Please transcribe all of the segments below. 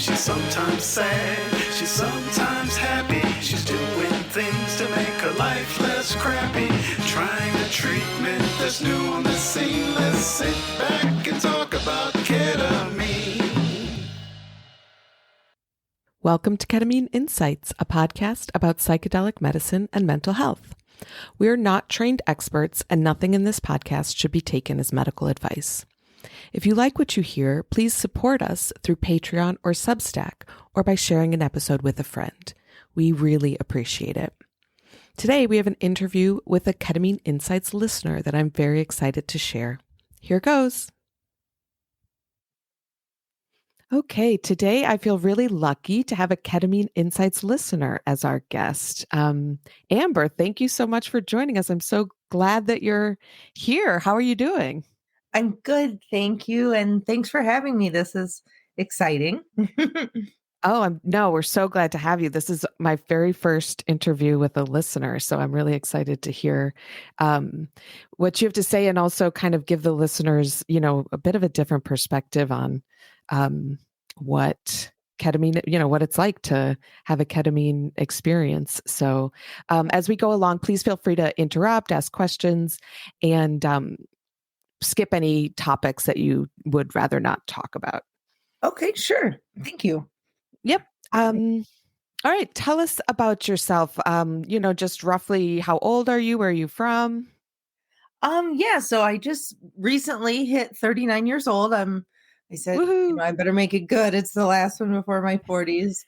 She's sometimes sad, she's sometimes happy. She's doing things to make her life less crappy. Trying a treatment that's new on the scene. Let's sit back and talk about ketamine. Welcome to Ketamine Insights, a podcast about psychedelic medicine and mental health. We are not trained experts, and nothing in this podcast should be taken as medical advice. If you like what you hear, please support us through Patreon or Substack, or by sharing an episode with a friend. We really appreciate it. Today, we have an interview with a Ketamine Insights listener that I'm very excited to share. Here goes. Okay, today I feel really lucky to have a Ketamine Insights listener as our guest. Amber, thank you so much for joining us. I'm so glad that you're here. How are you doing? I'm good, thank you. And thanks for having me. This is exciting. We're so glad to have you. This is my very first interview with a listener, so I'm really excited to hear what you have to say, and also kind of give the listeners, a bit of a different perspective on what ketamine, what it's like to have a ketamine experience. So as we go along, please feel free to interrupt, ask questions, and skip any topics that you would rather not talk about. Okay, sure. Thank you. Yep. All right. Tell us about yourself. Just roughly how old are you? Where are you from? So I just recently hit 39 years old. I said, Woohoo. I better make it good. It's the last one before my 40s.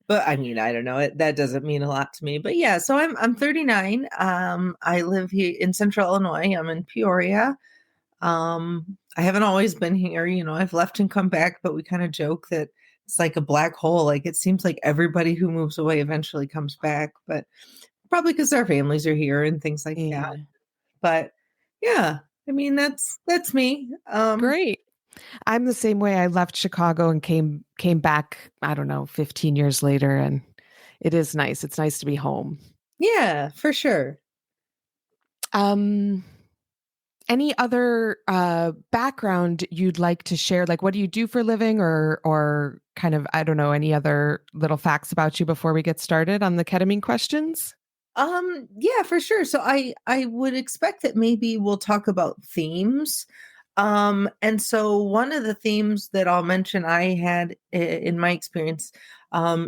But I mean, I don't know. That doesn't mean a lot to me. But yeah, so I'm 39. I live here in Central Illinois. I'm in Peoria. I haven't always been here. I've left and come back, but we kind of joke that it's like a black hole. Like it seems like everybody who moves away eventually comes back, but probably because our families are here and things like that. But yeah, I mean, that's me. Great. I'm the same way. I left Chicago and came back, I don't know, 15 years later. And it is nice. It's nice to be home. Yeah, for sure. Any other background you'd like to share? Like, what do you do for a living, or kind of, I don't know, any other little facts about you before we get started on the ketamine questions? Yeah, for sure. So I would expect that maybe we'll talk about themes. And so one of the themes that I'll mention I had in my experience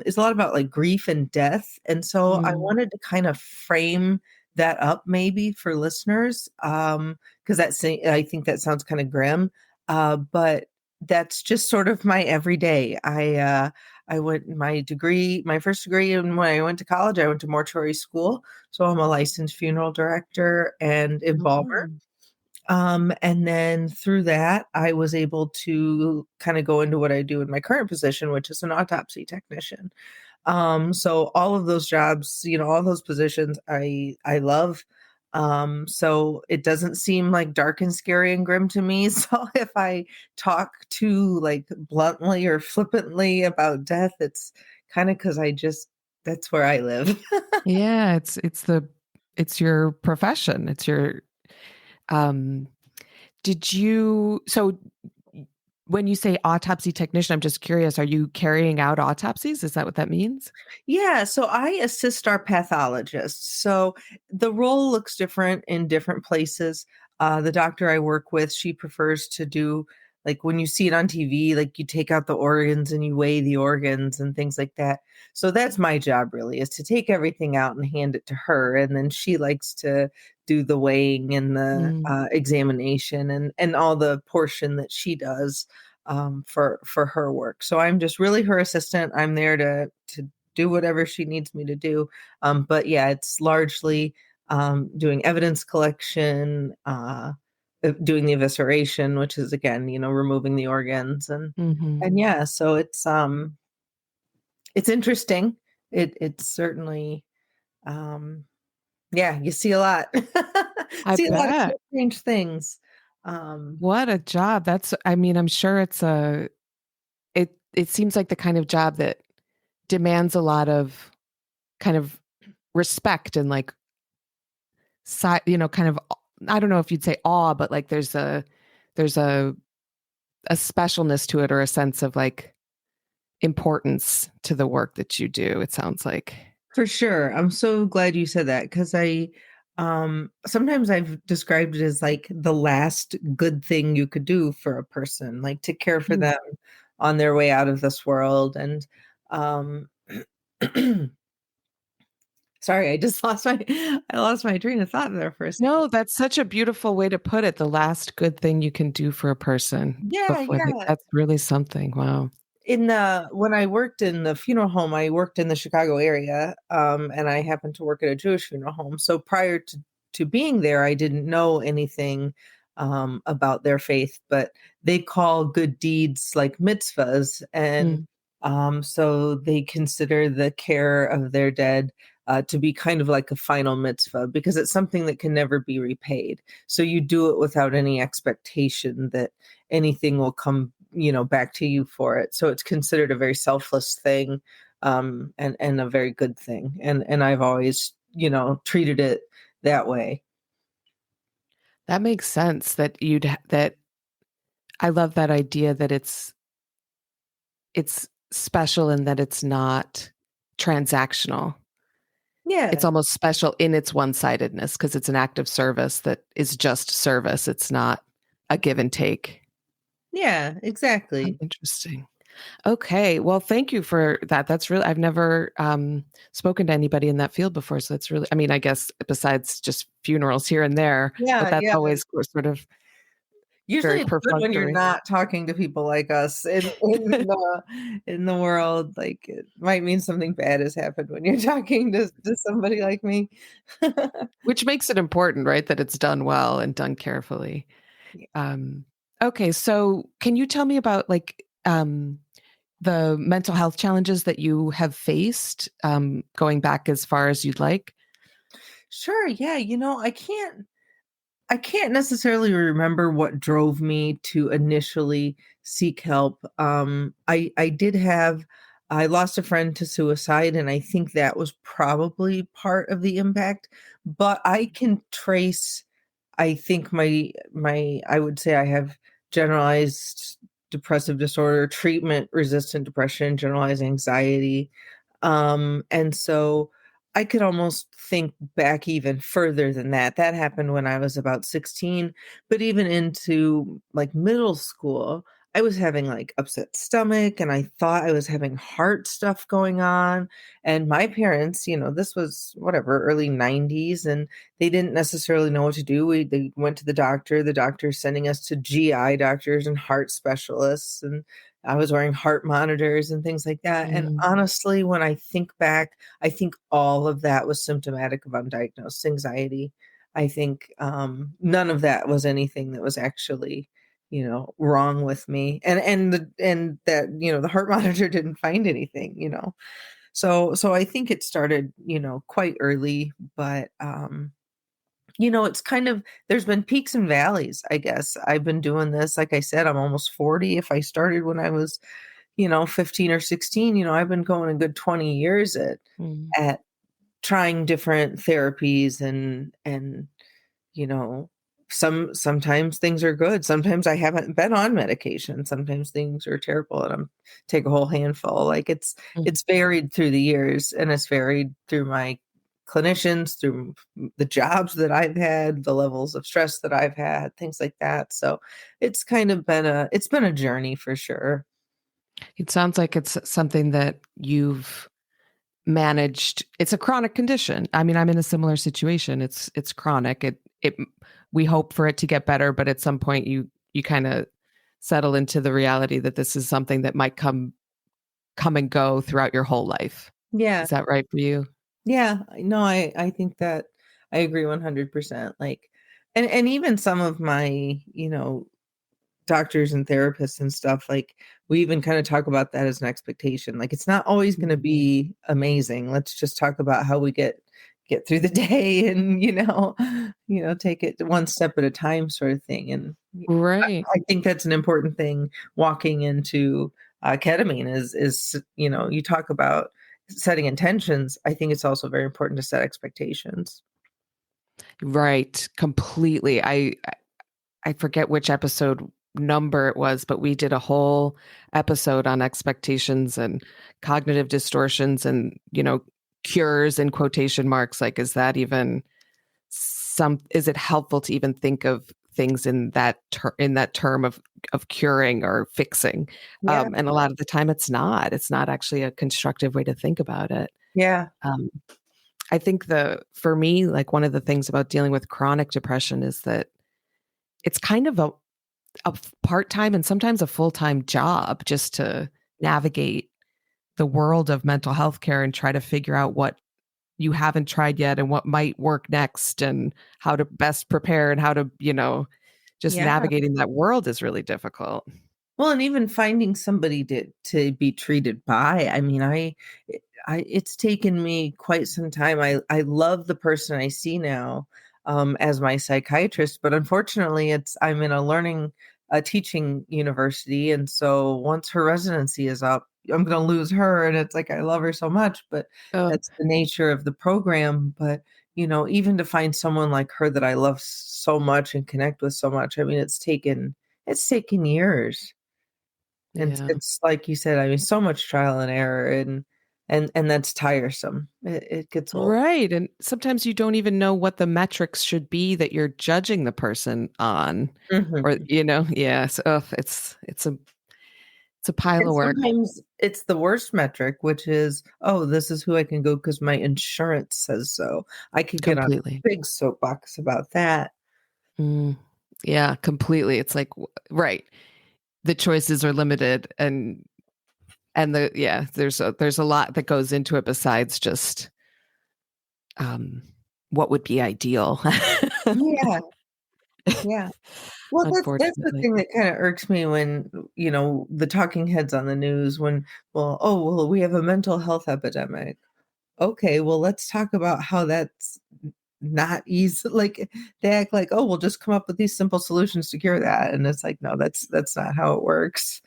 is a lot about like grief and death. And so I wanted to kind of frame that up maybe for listeners, because I think that sounds kind of grim, but that's just sort of my everyday. I went my first degree, and when I went to college, I went to mortuary school. So I'm a licensed funeral director and embalmer. And then through that, I was able to kind of go into what I do in my current position, which is an autopsy technician. So all of those jobs, all those positions I love. So it doesn't seem like dark and scary and grim to me. So if I talk too like bluntly or flippantly about death, it's kind of because that's where I live. Yeah, it's your profession. It's your so when you say autopsy technician, I'm just curious, are you carrying out autopsies? Is that what that means? Yeah, so I assist our pathologists. So the role looks different in different places. The doctor I work with, she prefers to do like when you see it on TV, like you take out the organs and you weigh the organs and things like that. So that's my job really, is to take everything out and hand it to her. And then she likes to do the weighing and the examination and all the portion that she does for her work. So I'm just really her assistant. I'm there to do whatever she needs me to do. But yeah, it's largely doing evidence collection, doing the evisceration, which is again, removing the organs and yeah, so it's interesting. It's certainly, yeah, you see a lot, see a lot of strange things. What a job. I'm sure it seems like the kind of job that demands a lot of kind of respect and like, kind of, I don't know if you'd say awe, but like there's a specialness to it, or a sense of like importance to the work that you do, it sounds like. For sure. I'm so glad you said that because sometimes I've described it as like the last good thing you could do for a person, like to care for Mm. them on their way out of this world. And um sorry, I lost my train of thought there for a second. No, that's such a beautiful way to put it. The last good thing you can do for a person Yeah, before they, yeah. that's really something. Wow. When I worked in the funeral home, I worked in the Chicago area, and I happened to work at a Jewish funeral home. So prior to being there, I didn't know anything about their faith, but they call good deeds like mitzvahs, and Mm. so they consider the care of their dead to be kind of like a final mitzvah because it's something that can never be repaid. So you do it without any expectation that anything will come back to you for it. So it's considered a very selfless thing, and a very good thing. And I've always treated it that way. That makes sense that that I love that idea that it's special and that it's not transactional. Yeah, It's almost special in its one-sidedness because it's an act of service that is just service. It's not a give and take. yeah, Oh, exactly. interesting. Okay. Well, thank you for that. That's really, I've never spoken to anybody in that field before. So that's really, I mean, I guess besides just funerals here and there, but Yeah, that's yeah. always sort of Usually very it's good when you're perfunctory. not talking to people like us in the world. Like it might mean something bad has happened when you're talking to somebody like me. Which makes it important, right? That it's done well and done carefully. Yeah. Um, okay. So can you tell me about the mental health challenges that you have faced, going back as far as you'd like? Sure. Yeah. I can't necessarily remember what drove me to initially seek help. I lost a friend to suicide, and I think that was probably part of the impact. But I can trace, I think I would say I have generalized depressive disorder, treatment resistant depression, generalized anxiety, and so I could almost think back even further than that. That happened when I was about 16, but even into like middle school, I was having like upset stomach and I thought I was having heart stuff going on. And my parents, this was whatever, early 90s, and they didn't necessarily know what to do. They went to the doctor sending us to GI doctors and heart specialists, and I was wearing heart monitors and things like that. And Mm. honestly, when I think back, I think all of that was symptomatic of undiagnosed anxiety. I think none of that was anything that was actually, wrong with me. And that the heart monitor didn't find anything. So I think it started quite early, but it's kind of there's been peaks and valleys, I guess. I've been doing this, like I said, I'm almost 40. If I started when I was 15 or 16, I've been going a good 20 years Mm. at trying different therapies, and you know sometimes things are good, sometimes I haven't been on medication, sometimes things are terrible and I'm take a whole handful. Like Mm. it's varied through the years, and it's varied through my clinicians, through the jobs that I've had, the levels of stress that I've had, things like that. So it's been a journey for sure. It sounds like it's something that you've managed. It's a chronic condition. I mean, I'm in a similar situation. It's chronic. It we hope for it to get better, but at some point you kind of settle into the reality that this is something that might come and go throughout your whole life. Yeah. Is that right for you? Yeah, no, I think that I agree 100%. Like, and even some of my, doctors and therapists and stuff, like we even kind of talk about that as an expectation. Like, it's not always going to Mhm. be amazing. Let's just talk about how we get through the day, and take it one step at a time, sort of thing. And Right. I think that's an important thing walking into ketamine is you talk about setting intentions. I think it's also very important to set expectations. Right. Completely. I forget which episode number it was, but we did a whole episode on expectations and cognitive distortions and, cures in quotation marks. Like, is that even is it helpful to even think of things in that term of curing or fixing? Yeah. And a lot of the time it's not actually a constructive way to think about it. Yeah. Um, I think for me, like one of the things about dealing with chronic depression is that it's kind of a part-time and sometimes a full-time job just to navigate the world of mental health care and try to figure out what you haven't tried yet and what might work next and how to best prepare and how to, just Yeah. navigating that world is really difficult. Well, and even finding somebody to be treated by. I mean, it's taken me quite some time. I love the person I see now as my psychiatrist, but unfortunately, I'm in a teaching university, and so once her residency is up, I'm going to lose her, and it's like I love her so much, but Oh, that's the nature of the program. But even to find someone like her that I love so much and connect with so much, I mean, it's taken years. And yeah. it's like you said, I mean, so much trial and error, and that's tiresome. It gets old. Right. And sometimes you don't even know what the metrics should be that you're judging the person on. Or, Mhm. yes. Oh, it's a pile And of work. sometimes it's the worst metric, which is, "Oh, this is who I can go because my insurance says so." I could get on a Completely. big soapbox about that. Mm, yeah, completely. It's like, right. The choices are limited there's a lot that goes into it besides just um what would be ideal. Yeah, yeah. Well, that's the Unfortunately. thing that kinda irks me when, the talking heads on the news when, we have a mental health epidemic. Okay, well, let's talk about how that's not easy. Like, they act like, "Oh, we'll just come up with these simple solutions to cure that," and it's like, "No, that's not how it works."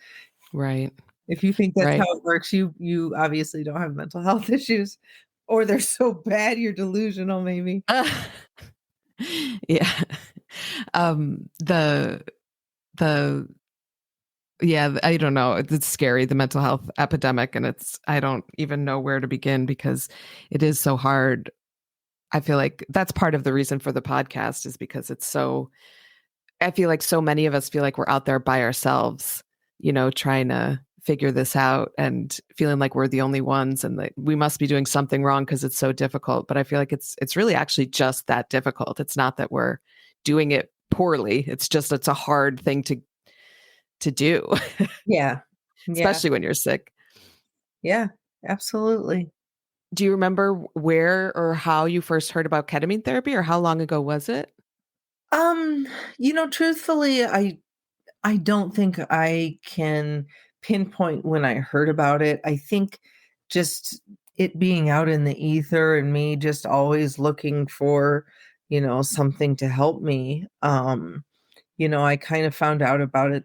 Right. If you think that's how Right. it works, you obviously don't have mental health issues, or they're so bad you're delusional maybe. Yeah. The the yeah, I don't know. It's scary, the mental health epidemic, and I don't even know where to begin because it is so hard. I feel like that's part of the reason for the podcast is because I feel like so many of us feel like we're out there by ourselves, trying to figure this out and feeling like we're the only ones and that we must be doing something wrong because it's so difficult. But I feel like it's really actually just that difficult. It's not that we're doing it poorly. It's a hard thing to do, Yeah. Yeah. especially when you're sick. Yeah. Absolutely. Do you remember where or how you first heard about ketamine therapy or how long ago was it? Um, truthfully, I don't think I can pinpoint when I heard about it. I think just it being out in the ether and me just always looking for, something to help me. I kind of found out about it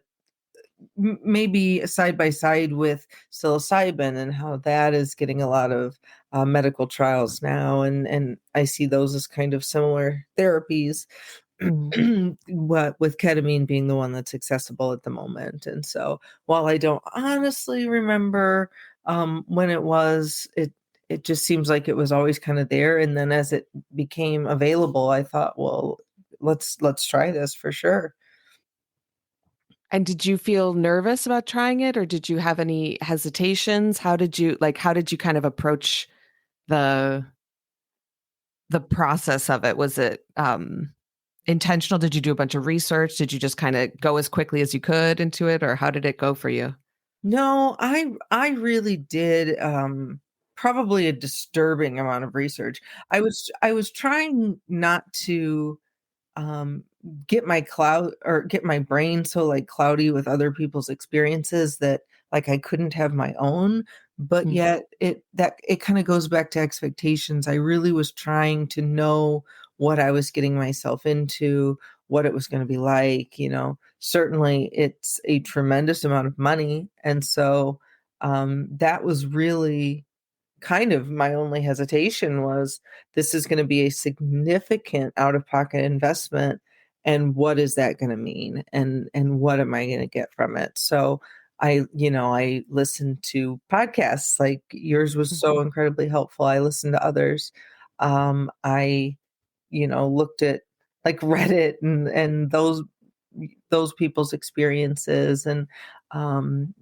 maybe side by side with psilocybin and how that is getting a lot of medical trials now, and I see those as kind of similar therapies. Mhm. What with ketamine being the one that's accessible at the moment. And so while I don't honestly remember when it was, it just seems like it was always kind of there. And then as it became available, I thought, well, let's try this for sure. And did you feel nervous about trying it or did you have any hesitations? How did you kind of approach the process of it? Was it intentional? Did you do a bunch of research? Did you just kind of go as quickly as you could into it or how did it go for you? No, I really did probably a disturbing amount of research. I was trying not to um get my brain so like cloudy with other people's experiences that like I couldn't have my own, but Mm. yet it kind of goes back to expectations. I really was trying to know what I was getting myself into, what it was going to be like. Certainly it's a tremendous amount of money, and so that was really kind of my only hesitation was this is going to be a significant out of pocket investment, and what is that going to mean, and what am I going to get from it? So I listened to podcasts, like yours was so incredibly helpful. I listened to others. I looked at like Reddit and those people's experiences. And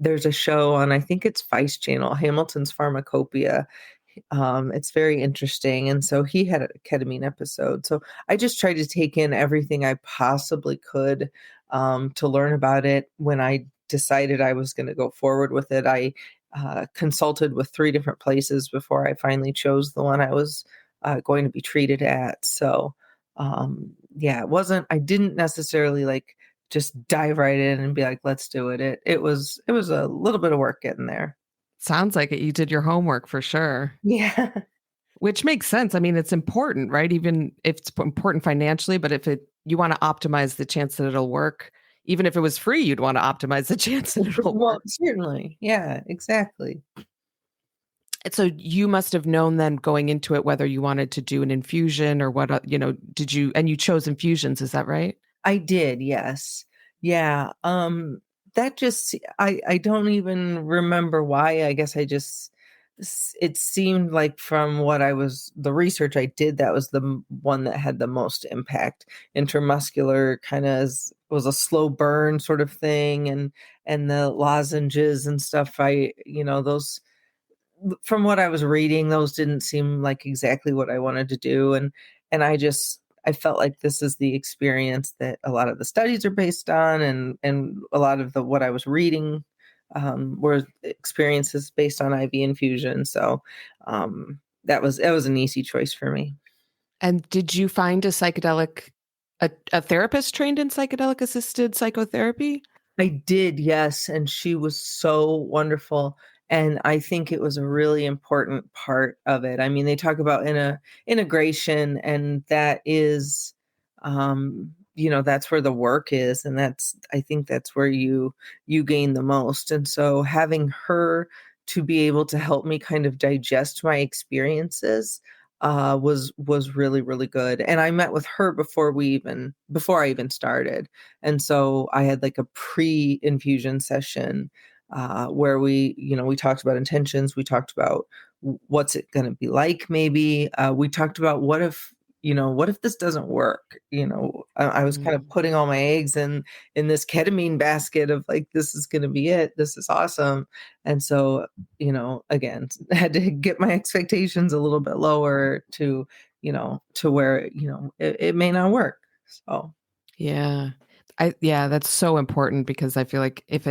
there's a show on, I think it's Vice Channel, Hamilton's Pharmacopoeia. It's very interesting. And so he had a ketamine episode. So I just tried to take in everything I possibly could to learn about it. When I decided I was going to go forward with it, I consulted with 3 different places before I finally chose the one I was going to be treated at. So, yeah, I didn't necessarily like just dive right in and be like, let's do it. It was a little bit of work getting there. Sounds like it. You did your homework for sure, Yeah. which makes sense. I mean, it's important, right? Even if it's important financially, but if you want to optimize the chance that it'll work, even if it was free, you'd want to optimize the chance that it'll Well, work. certainly. Yeah, exactly. So you must have known then going into it whether you wanted to do an infusion or what, and you chose infusions, is that right? I did, yes. Yeah. That just I don't even remember why. I guess it seemed like from the research I did, that was the one that had the most impact. Intramuscular kind of was a slow burn sort of thing, and the lozenges and stuff, those, from what I was reading, those didn't seem like exactly what I wanted to do. And I felt like this is the experience that a lot of the studies are based on, and a lot of what I was reading were experiences based on IV infusion. So that was an easy choice for me. And did you find a therapist trained in psychedelic assisted psychotherapy? I did, yes, and she was so wonderful, and I think it was a really important part of it. I mean, they talk about integration, and that is, that's where the work is, and I think that's where you gain the most. And so having her to be able to help me kind of digest my experiences was really, really good. And I met with her before I even started. And so I had like a pre-infusion session where we talked about intentions. We talked about what's it going to be like. Maybe we talked about what if this doesn't work? I was kind of putting all my eggs in this ketamine basket of like, this is going to be it. This is awesome. And so, again, I had to get my expectations a little bit lower to where, it may not work. So. Yeah. That's so important because I feel like if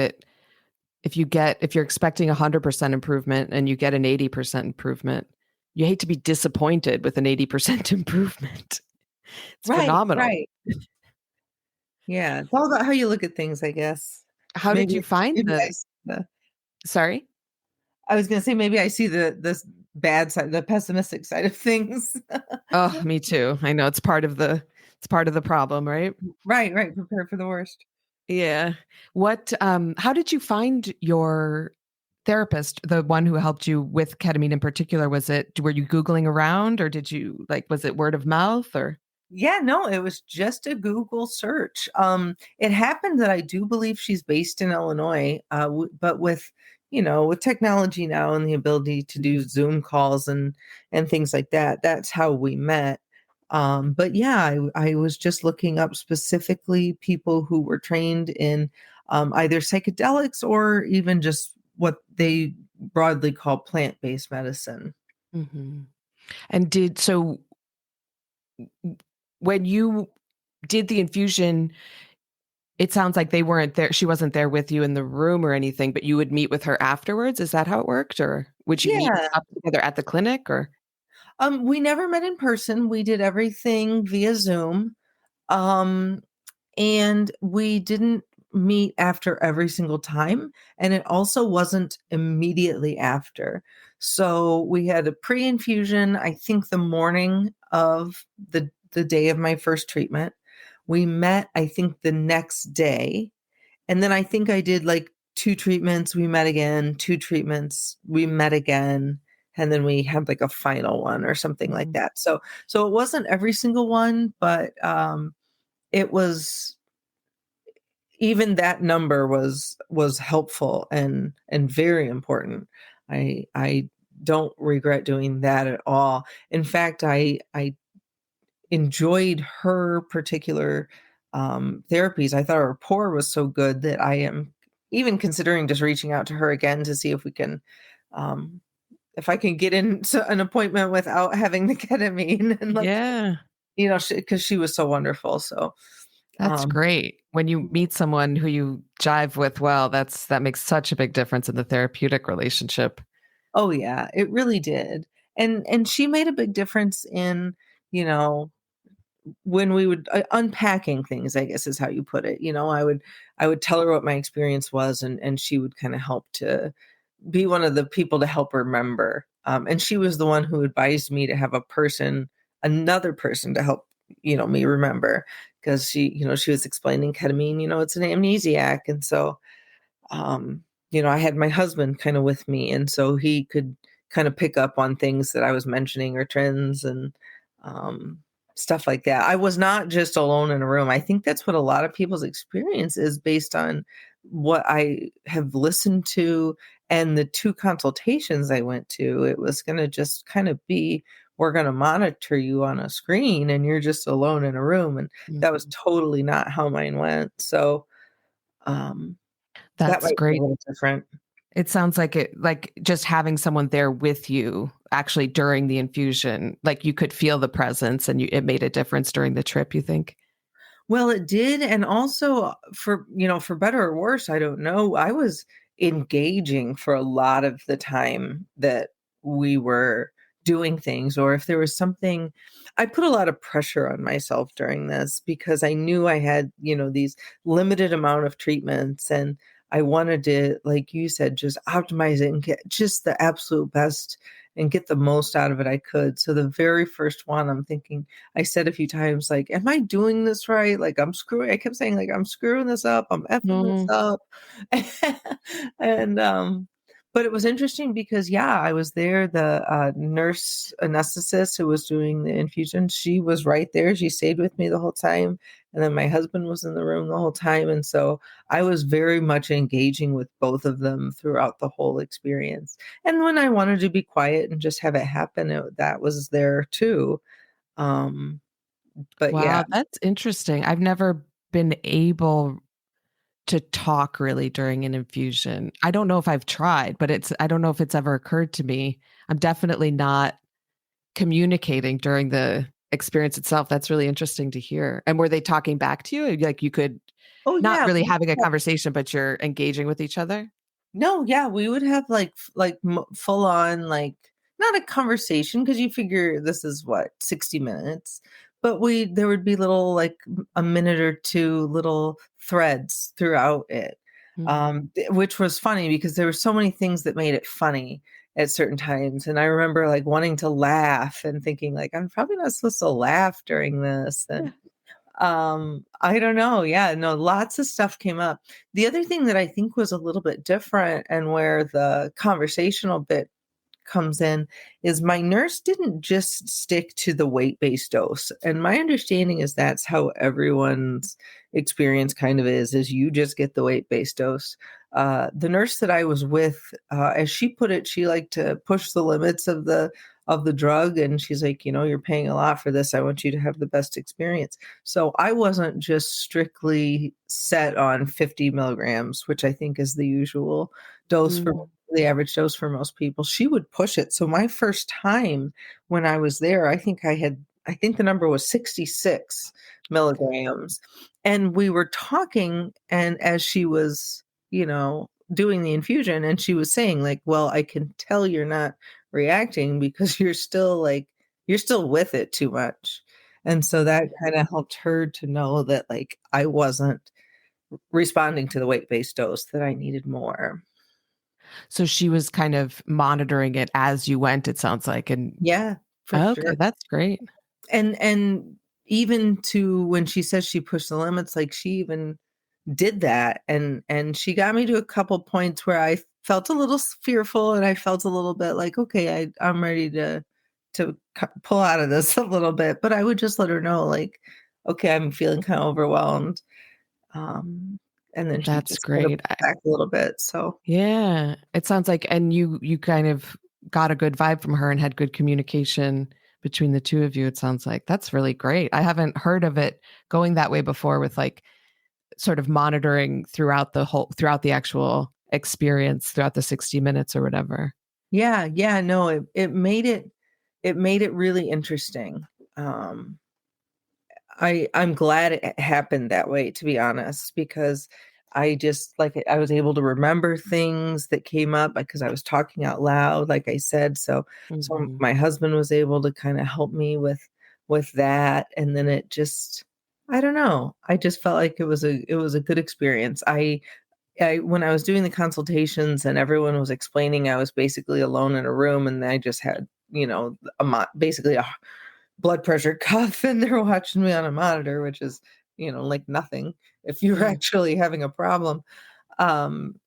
you're expecting 100% improvement and you get an 80% improvement, you hate to be disappointed with an 80% improvement. It's Right, phenomenal. right. Yeah, it's all about how you look at things, I guess. How did Maybe you find maybe I see the sorry? I was gonna say maybe I see this bad side, the pessimistic side of things. Oh, me too. I know it's part of the problem, right? Right, right, prepare for the worst. Yeah. How did you find your therapist, the one who helped you with ketamine in particular? Were you Googling around or was it word of mouth or? Yeah, no, it was just a Google search. It happened that I do believe she's based in Illinois, but with technology now and the ability to do Zoom calls and things like that, that's how we met. But yeah, I was just looking up specifically people who were trained in either psychedelics or even just what they broadly call plant-based medicine. Mhm. So when you did the infusion, it sounds like they weren't there. She wasn't there with you in the room or anything, but you would meet with her afterwards. Is that how it worked? Or would you meet Yeah. up together at the clinic or? We never met in person. We did everything via Zoom. Um, and we didn't meet after every single time. And it also wasn't immediately after. So we had a pre-infusion, I think the morning of the day of my first treatment. We met, I think, the next day. And then I think I did like 2 treatments, we met again, 2 treatments, we met again, and then we had like a final one or something like Mhm. that. So it wasn't every single one, but it was, even that number was helpful and very important. I don't regret doing that at all. In fact, I enjoyed her particular therapies. I thought her rapport was so good that I am even considering just reaching out to her again to see if we can, um, if I can get in an appointment without having the ketamine, and like, Yeah. because she was so wonderful. So, That's um, great. When you meet someone who you jive with well, that makes such a big difference in the therapeutic relationship. oh yeah, it really did. And she made a big difference in, you know, when we would unpacking things, I guess is how you put it. I would tell her what my experience was, and she would kind of help to be one of the people to help remember. And she was the one who advised me to have another person to help, me remember, because she was explaining ketamine, it's an amnesiac. And so, I had my husband kind of with me, and so he could kind of pick up on things that I was mentioning, or trends, and um, stuff like that. I was not just alone in a room. I think that's what a lot of people's experience is, based on what I have listened to and the two consultations I went to. It was going to just kind of be, we're going to monitor you on a screen and you're just alone in a room. And that was Mhm. totally not how mine went. So, um, that That's might be a great. little different. It sounds like just having someone there with you actually during the infusion, like you could feel the presence and it made a difference during the trip, you think? Well, it did, and also, for better or worse, I don't know, I was engaging for a lot of the time that we were doing things, or if there was something. I put a lot of pressure on myself during this, because I knew I had, these limited amount of treatments, and I wanted to, like you said, just optimize it and get just the absolute best and get the most out of it I could. So the very first one, I'm thinking, I said a few times, like, am I doing this right? Like, I kept saying, like, I'm screwing this up. I'm effing this Mhm. up. And, but it was interesting because, yeah, I was there. The nurse anesthetist who was doing the infusion, she was right there. She stayed with me the whole time. And then my husband was in the room the whole time. And so I was very much engaging with both of them throughout the whole experience. And when I wanted to be quiet and just have it happen, that was there too. Um, but yeah. Wow, that's interesting. I've never been able to talk really during an infusion. I don't know if I've tried, but I don't know if it's ever occurred to me. I'm definitely not communicating during the experience itself. That's really interesting to hear. And were they talking back to you? Like you could Oh not yeah. really having a conversation, but you're engaging with each other? No, yeah, we would have full on, like, not a conversation, because you figure this is what, 60 minutes, but there would be little, like, a minute or two little threads throughout it. Mhm. Which was funny because there were so many things that made it funny at certain times. And I remember, like, wanting to laugh and thinking, like, I'm probably not supposed to laugh during this. Yeah. And I don't know. Yeah, no, lots of stuff came up. The other thing that I think was a little bit different, and where the conversational bit comes in, is my nurse didn't just stick to the weight-based dose. And my understanding is that's how everyone's experience kind of is you just get the weight-based dose. The nurse that I was with, as she put it, she liked to push the limits of the drug, and she's like, you're paying a lot for this. I want you to have the best experience. So I wasn't just strictly set on 50 milligrams, which I think is the usual dose for Mm. the average dose for most people. She would push it. So my first time when I was there, I think the number was 66 milligrams. And we were talking, and as she was, doing the infusion, and she was saying, like, well, I can tell you're not reacting because you're still with it too much. And so that kind of helped her to know that, like, I wasn't responding to the weight-based dose, that I needed more. So she was kind of monitoring it as you went, it sounds like. And Yeah, for okay, sure. that's great. And even to when she says she pushed the limits, like, she even did that, and she got me to a couple points where I felt a little fearful, and I felt a little bit like, okay, I'm ready to pull out of this a little bit. But I would just let her know, like, okay, I'm feeling kind of overwhelmed. Um, and then she That's just kind of great. pulled back a little bit. So Yeah, it sounds like, and you kind of got a good vibe from her and had good communication between the two of you. It sounds like that's really great. I haven't heard of it going that way before, with like sort of monitoring throughout the actual experience, throughout the 60 minutes or whatever. yeah, no, it made it really interesting. Um, I'm glad it happened that way, to be honest, because I just like I was able to remember things that came up because I was talking out loud, like I said. So Mhm. my husband was able to kind of help me with that, and then it just I don't know. I just felt like it was a good experience. I when I was doing the consultations and everyone was explaining, I was basically alone in a room, and I just had basically a blood pressure cuff, and they're watching me on a monitor, which is, like nothing if you're Mm. actually having a problem. Um,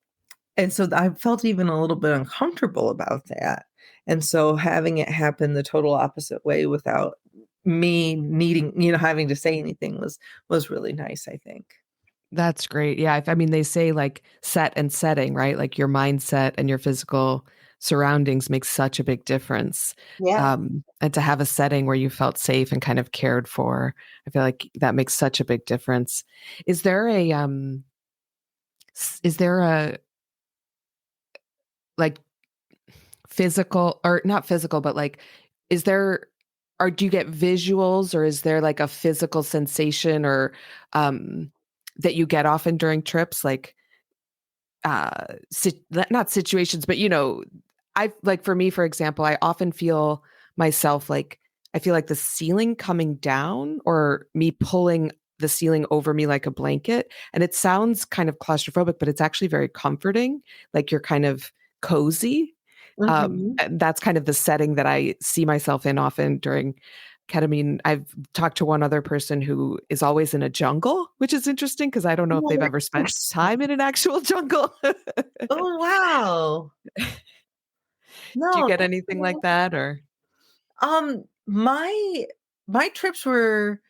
and so I felt even a little bit uncomfortable about that. And so having it happen the total opposite way without me needing, having to say anything was really nice, I think. That's great. Yeah, I mean, they say like set and setting, right? Like your mindset and your physical surroundings makes such a big difference. Yeah. And to have a setting where you felt safe and kind of cared for, I feel like that makes such a big difference. Is there a is there a like physical, or not physical, but like, is there, or do you get visuals, or is there like a physical sensation, or that you get often during trips, like not situations, but I like, for me, for example, I often feel myself like, I feel like the ceiling coming down, or me pulling the ceiling over me like a blanket. And it sounds kind of claustrophobic, but it's actually very comforting. Like you're kind of cozy. Mhm. And that's kind of the setting that I see myself in often during ketamine. I've talked to one other person who is always in a jungle, which is interesting because I don't know if they've Oh, ever spent interesting. time in an actual jungle. Oh, wow. Do you No, get that's anything so like that, or my trips were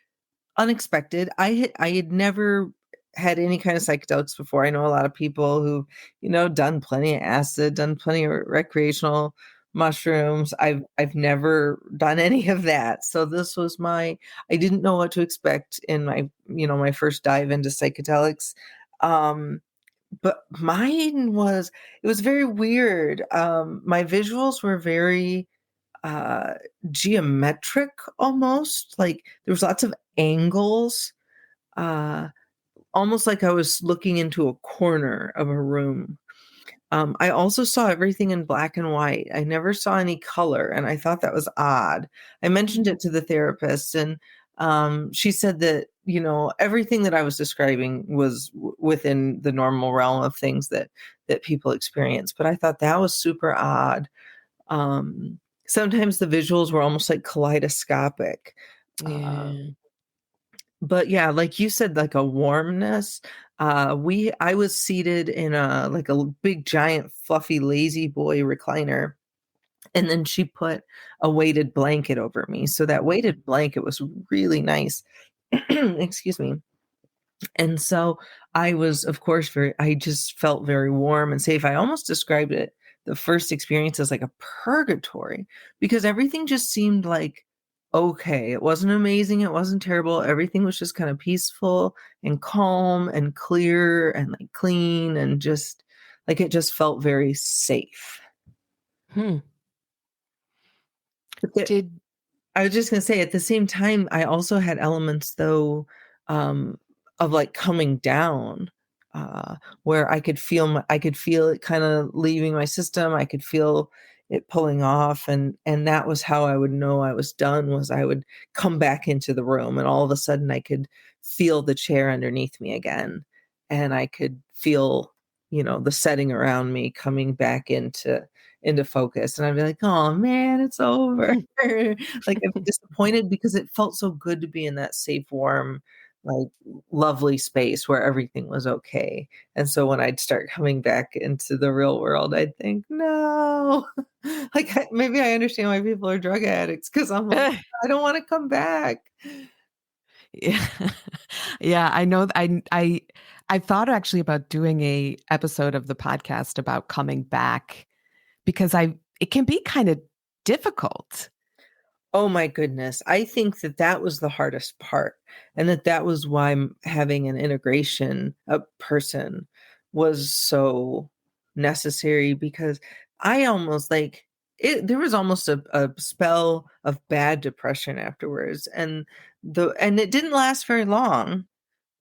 unexpected. I had never had any kind of psychedelics before. I know a lot of people who, done plenty of acid, done plenty of recreational mushrooms. I've never done any of that. So this was I didn't know what to expect in my first dive into psychedelics. Um but mine it was very weird. My visuals were very uh geometric, almost like there was lots of angles, uh almost like I was looking into a corner of a room. I also saw everything in black and white. I never saw any color, and I thought that was odd. I mentioned it to the therapist, and she said that everything that I was describing was within the normal realm of things that people experience. But I thought that was super odd. Um, Sometimes the visuals were almost like kaleidoscopic. yeah. But yeah, like you said, like a warmness. I was seated in a like a big giant fluffy lazy boy recliner, and then she put a weighted blanket over me. So that weighted blanket was really nice. Excuse me. And so I was, of course, I just felt very warm and safe. I almost described it, the first experience, as like a purgatory, because everything just seemed like okay. It wasn't amazing. It wasn't terrible. Everything was just kind of peaceful and calm and clear and like clean, and just like it just felt very safe. Hmm. But the, Did I was just gonna say, at the same time, I also had elements, though, um, of like coming down, where I could feel it kind of leaving my system. I could feel it pulling off, and that was how I would know I was done. Was I would come back into the room, and all of a sudden I could feel the chair underneath me again, and I could feel, the setting around me coming back into focus, and I'd be like, "Oh man, it's over." Like, I'm disappointed because it felt so good to be in that safe, warm, like, lovely space where everything was okay, and so when I'd start coming back into the real world, I'd think, "No." Like, maybe I understand why people are drug addicts, because 'cause I'm like, "I don't wanna come back." Yeah. Yeah, I know. I thought actually about doing a episode of the podcast about coming back because it can be kind of difficult. Oh my goodness. I think that that was the hardest part, and that was why having an integration a person was so necessary, because I almost like it, there was almost a spell of bad depression afterwards, and it didn't last very long.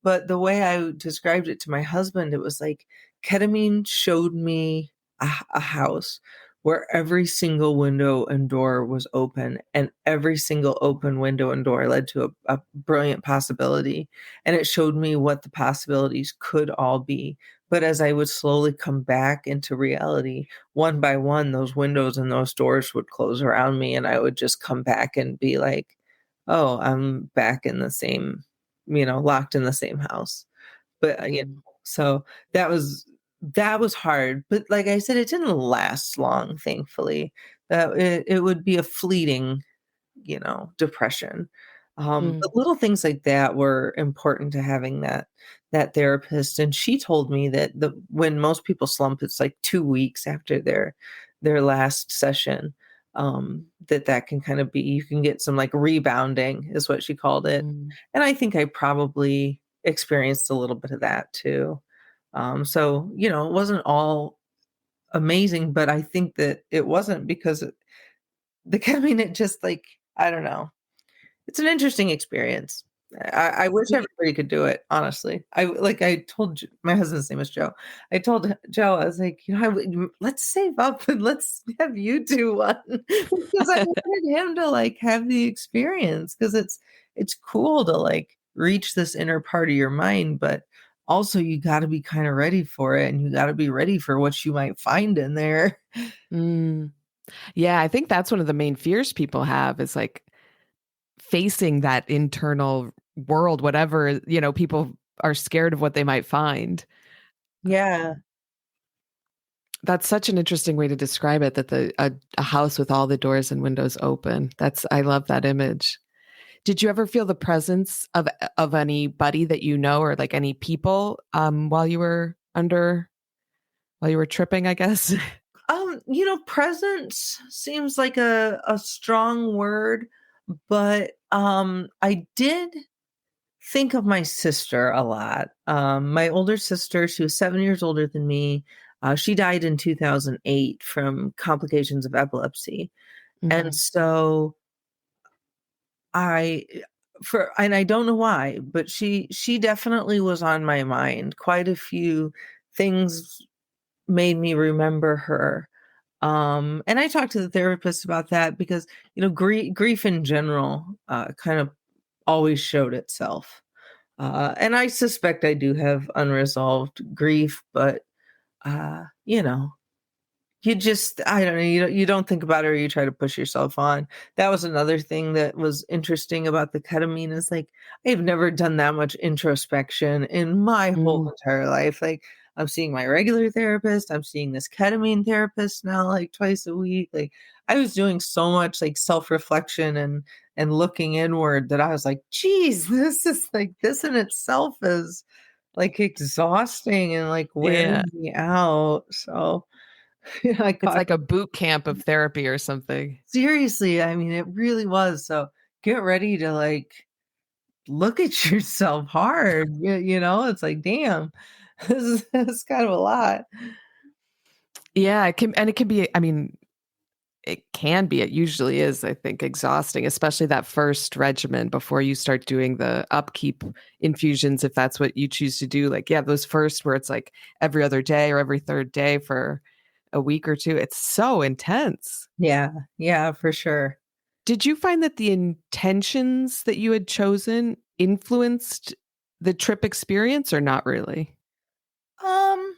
But the way I described it to my husband, it was like ketamine showed me a house where every single window and door was open, and every single open window and door led to a brilliant possibility. And it showed me what the possibilities could all be. But as I would slowly come back into reality, one by one, those windows and those doors would close around me, and I would just come back and be like, oh, I'm back in the same, locked in the same house. But, Mm, so that was hard, but like I said, it didn't last long, thankfully. It would be a fleeting, depression. mm, But little things like that were important to having that therapist, and she told me that when most people slump, it's like 2 weeks after their last session, that can kind of be, you can get some, like, rebounding is what she called it, mm, and I think I probably experienced a little bit of that too. So, it wasn't all amazing, but I think that it wasn't because I mean, it just, like, I don't know. It's an interesting experience. I wish y- everybody could do it, honestly. I told J my husband's name is Joe. I told Joe, I was like, let's save up and let's have you do one," because I wanted him to, like, have the experience, because it's cool to, like, reach this inner part of your mind, but also you gotta be kinda ready for it, and you gotta be ready for what you might find in there. mm. Yeah, I think that's one of the main fears people have is like facing that internal world, whatever, people are scared of what they might find. Yeah. That's such an interesting way to describe it, that a house with all the doors and windows open. I love that image. Did you ever feel the presence of anybody that you know, or like any people while you were tripping, I guess? Presence seems like a strong word, but I did think of my sister a lot. My older sister, she was 7 years older than me. She died in 2008 from complications of epilepsy. And Mhm. so I and I don't know why, but she definitely was on my mind. Quite a few things made me remember her. And I talked to the therapist about that because, grief in general, kind of always showed itself. And I suspect I do have unresolved grief, but, uh, you know, you just, I don't know, you don't think about it, or you try to push yourself on. That was another thing that was interesting about the ketamine, is like, I've never done that much introspection in my whole Mm, entire life. Like, I'm seeing my regular therapist, I'm seeing this ketamine therapist now like twice a week. Like, I was doing so much like self-reflection and looking inward, that I was like, geez, this in itself is like exhausting and like yeah. wearing me out. So yeah, I It's caught like a boot camp of therapy or something. seriously, I mean, it really was. So get ready to, like, look at yourself hard. It's like, damn, this is kind of a lot. Yeah, it can be, I mean, it usually is, I think, exhausting, especially that first regimen before you start doing the upkeep infusions, if that's what you choose to do. Like, yeah, those first where it's like every other day or every third day for a week or two. It's so intense. Yeah, yeah, for sure. Did you find that the intentions that you had chosen influenced the trip experience or not really? Um,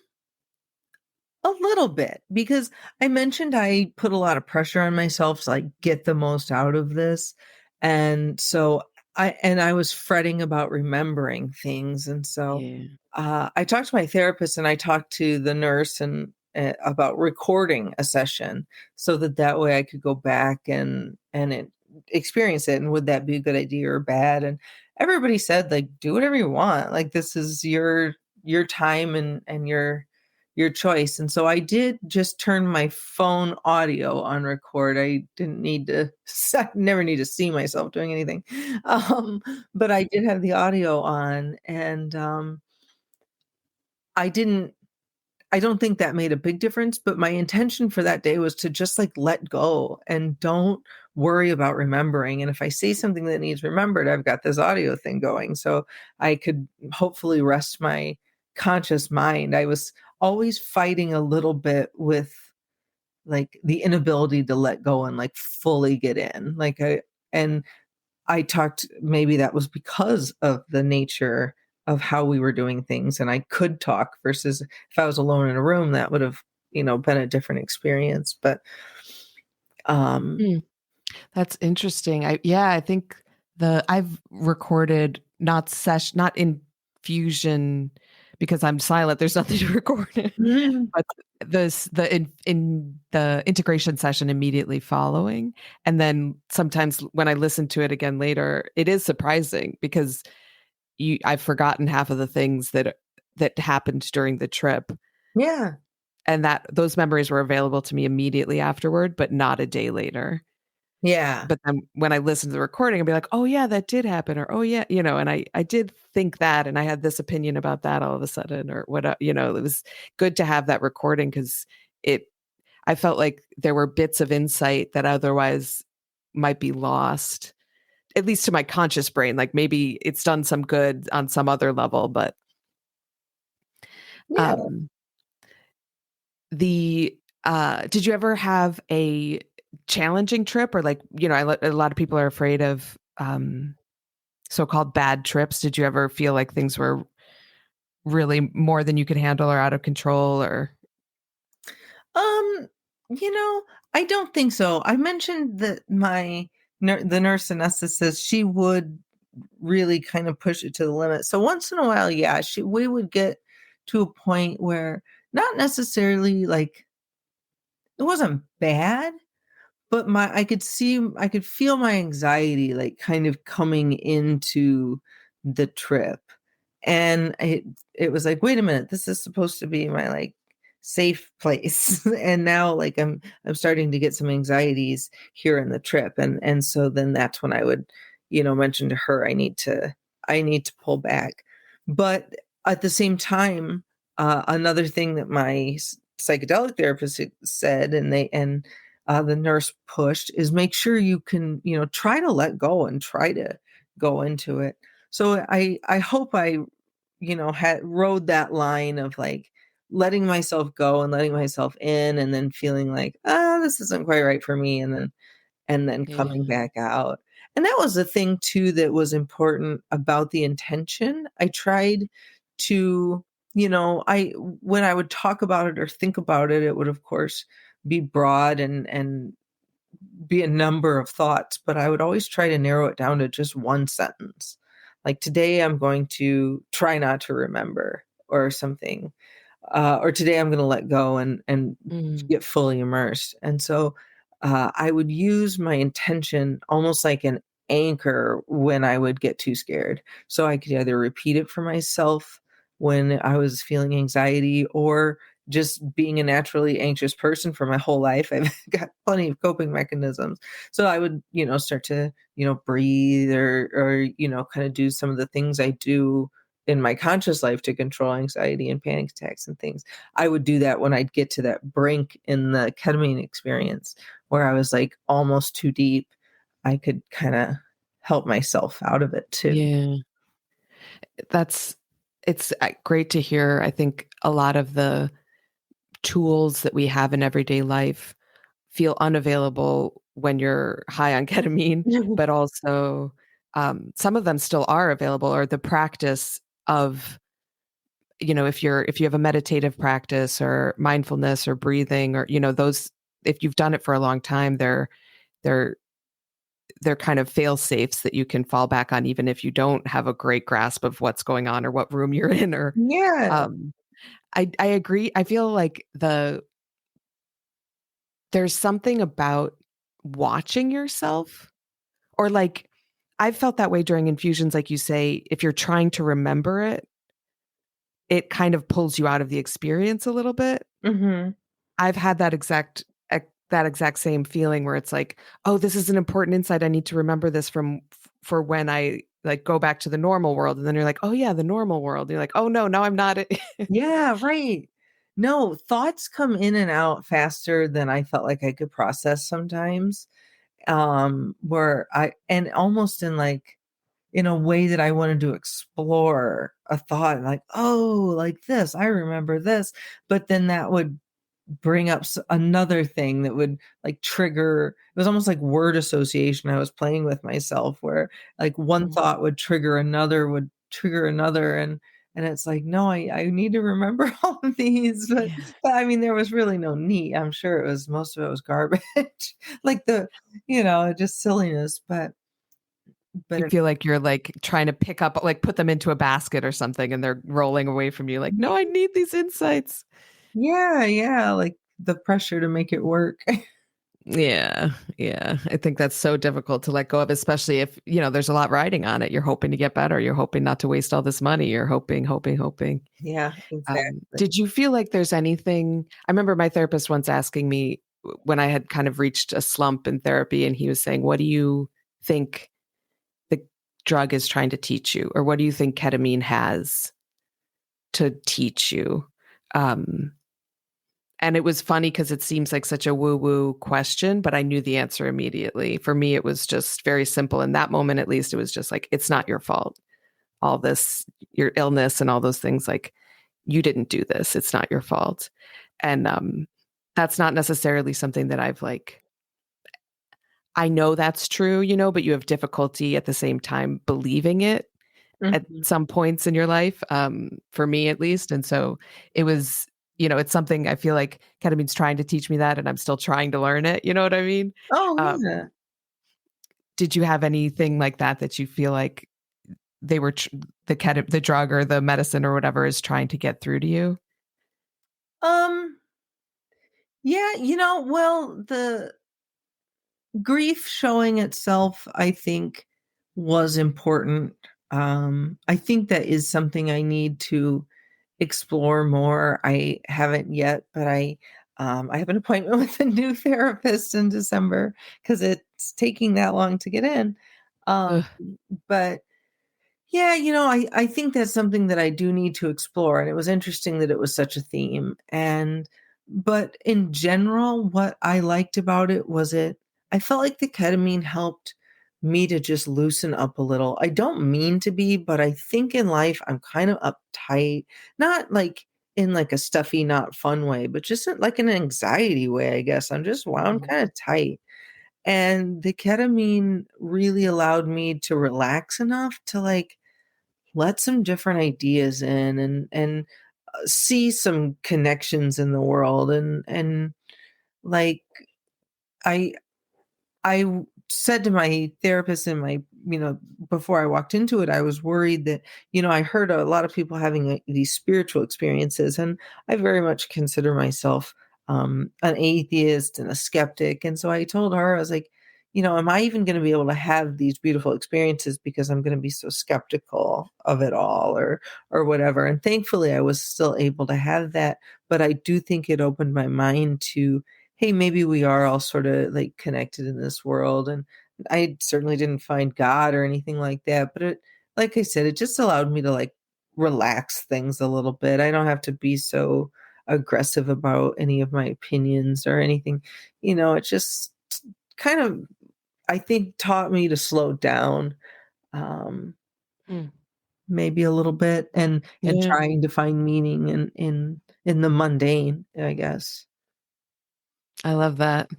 a little bit, because I mentioned I put a lot of pressure on myself to, like, get the most out of this. And so I was fretting about remembering things. And so Yeah. I talked to my therapist, and I talked to the nurse, and about recording a session, so that way I could go back and experience it. And would that be a good idea or bad? everybody said, like, do whatever you want. Like, this is your time and your choice. And so I did just turn my phone audio on record. I didn't need to I never need to see myself doing anything. Um, but I did have the audio on, and I didn't I don't think that made a big difference, but my intention for that day was to just, like, let go and don't worry about remembering, and if I say something that needs remembered, I've got this audio thing going, so I could hopefully rest my conscious mind. I was always fighting a little bit with, like, the inability to let go and, like, fully get in, like, and I talked maybe that was because of the nature of how we were doing things, and I could talk versus if I was alone in a room, that would have, been a different experience, but, um Mm, that's interesting. I think I've recorded not infusion because I'm silent. There's nothing to record it, Mhm. but in the integration session immediately following, and then sometimes when I listen to it again later, it is surprising because I've forgotten half of the things that happened during the trip, Yeah, and that those memories were available to me immediately afterward, but not a day later. yeah, But then when I listen to the recording, I'd be like, "Oh, yeah, that did happen," or, "Oh, yeah," and I did think that, and I had this opinion about that all of a sudden, or what, it was good to have that recording because it I felt like there were bits of insight that otherwise might be lost, at least to my conscious brain. Like, maybe it's done some good on some other level, but, yeah. um, the did you ever have a challenging trip, or, like, a lot of people are afraid of, so-called bad trips. Did you ever feel like things were really more than you could handle or out of control, or Um, you know, I don't think so. I mentioned that the nurse anesthetist, she would really kind of push it to the limit. So once in a while, yeah, she we would get to a point where not necessarily like it wasn't bad, but I could feel my anxiety, like, kind of coming into the trip, and it was like, "Wait a minute, this is supposed to be my, like, safe place," and now, like, I'm starting to get some anxieties here in the trip, and so then that's when I would, mention to her, I need to pull back, but at the same time, another thing that my psychedelic therapist said, and the nurse pushed is make sure you can, try to let go and try to go into it. So I hope I, had rode that line of like letting myself go and letting myself in and then feeling like, this isn't quite right for me. And then coming yeah. back out. And that was the thing too that was important about the intention. I tried to, I when I would talk about it or think about it, it would of course be broad and be a number of thoughts, but I would always try to narrow it down to just one sentence. Like today I'm going to try not to remember or something. Or today I'm going to let go and Mm, get fully immersed. And so I would use my intention almost like an anchor when I would get too scared. So I could either repeat it for myself when I was feeling anxiety or just being a naturally anxious person for my whole life. I've got plenty of coping mechanisms. So I would, start to, breathe or, kind of do some of the things I do in my conscious life to control anxiety and panic attacks and things. I would do that when I'd get to that brink in the ketamine experience where I was like almost too deep. I could kind of help myself out of it too. yeah. That's it's great to hear. I think a lot of the tools that we have in everyday life feel unavailable when you're high on ketamine, but also some of them still are available, or the practice of, if you have a meditative practice or mindfulness or breathing, or, those, if you've done it for a long time, they're they're kind of fail safes that you can fall back on, even if you don't have a great grasp of what's going on or what room you're in, or Yeah. um I agree. I feel like there's something about watching yourself, or like I've felt that way during infusions. Like you say, if you're trying to remember it, it kind of pulls you out of the experience a little bit. Mhm. I've had that exact same feeling where it's like, oh, this is an important insight. I need to remember this for when I like go back to the normal world. And then you're like, oh yeah, the normal world. You're like, oh no, now I'm not. Yeah, right. No, thoughts come in and out faster than I felt like I could process sometimes. Where I and almost in like in a way that I wanted to explore a thought like, oh, like this, I remember this. But then that would bring up another thing that would like trigger. It was almost like word association I was playing with myself, where like one Mhm. thought would trigger another, would trigger another, and it's like, no, I need to remember all of these. Yeah. But I mean, there was really no need. I'm sure it was, most of it was garbage. Like just silliness. But You feel like you're like trying to pick up, like put them into a basket or something, and they're rolling away from you. Like, no, I need these insights. yeah, yeah, like the pressure to make it work. Yeah, yeah. I think that's so difficult to let go of, especially if, there's a lot riding on it. You're hoping to get better. You're hoping not to waste all this money. You're hoping, hoping, hoping. Yeah, exactly. Did you feel like there's anything? I remember my therapist once asking me when I had kind of reached a slump in therapy, and he was saying, what do you think the drug is trying to teach you? Or what do you think ketamine has to teach you? Um, And it was funny because it seems like such a woo-woo question, but I knew the answer immediately. For me, it was just very simple. In that moment, at least, it was just like, it's not your fault. All this, your illness and all those things, like, you didn't do this. It's not your fault. And that's not necessarily something that I've like, I know that's true, but you have difficulty at the same time believing it at Mhm. some points in your life, for me at least. And so it was, it's something I feel like ketamine's trying to teach me that, and I'm still trying to learn it. You know what I mean? Oh, Um, yeah. did you have anything like that you feel like they were the drug or the medicine or whatever is trying to get through to you? Um, yeah, well, the grief showing itself, I think, was important. I think that is something I need to explore more. I haven't yet, but I have an appointment with a new therapist in December because it's taking that long to get in. Um, Ugh. but yeah, I think that's something that I do need to explore. And it was interesting that it was such a theme. But in general, what I liked about it was I felt like the ketamine helped me to just loosen up a little. I don't mean to be, but I think in life I'm kind of uptight, not like in like a stuffy, not fun way, but just in like an anxiety way, I guess. I'm just wound Mhm. kind of tight. And the ketamine really allowed me to relax enough to like let some different ideas in and see some connections in the world and like I said to my therapist and before I walked into it, I was worried that, I heard a lot of people having these spiritual experiences, and I very much consider myself an atheist and a skeptic. And so I told her, I was like, am I even going to be able to have these beautiful experiences because I'm going to be so skeptical of it all or whatever. And thankfully I was still able to have that. But I do think it opened my mind to, hey, maybe we are all sort of like connected in this world. And I certainly didn't find God or anything like that. But like I said, it just allowed me to like relax things a little bit. I don't have to be so aggressive about any of my opinions or anything. It just kind of, I think, taught me to slow down. Um, Mm. Maybe a little bit and Yeah, trying to find meaning in the mundane, I guess. I love that.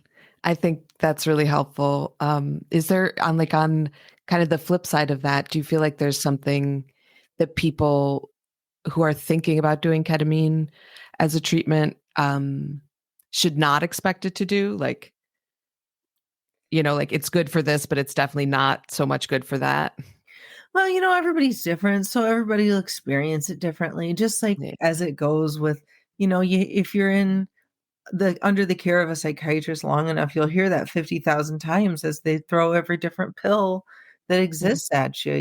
I think that's really helpful. Is there on kind of the flip side of that, do you feel like there's something that people who are thinking about doing ketamine as a treatment should not expect it to do? Like, like it's good for this, but it's definitely not so much good for that. Well, everybody's different, so everybody will experience it differently, just like Yeah. as it goes with, if you're in the under the care of a psychiatrist long enough, you'll hear that 50,000 times as they throw every different pill that Mhm. exists at you,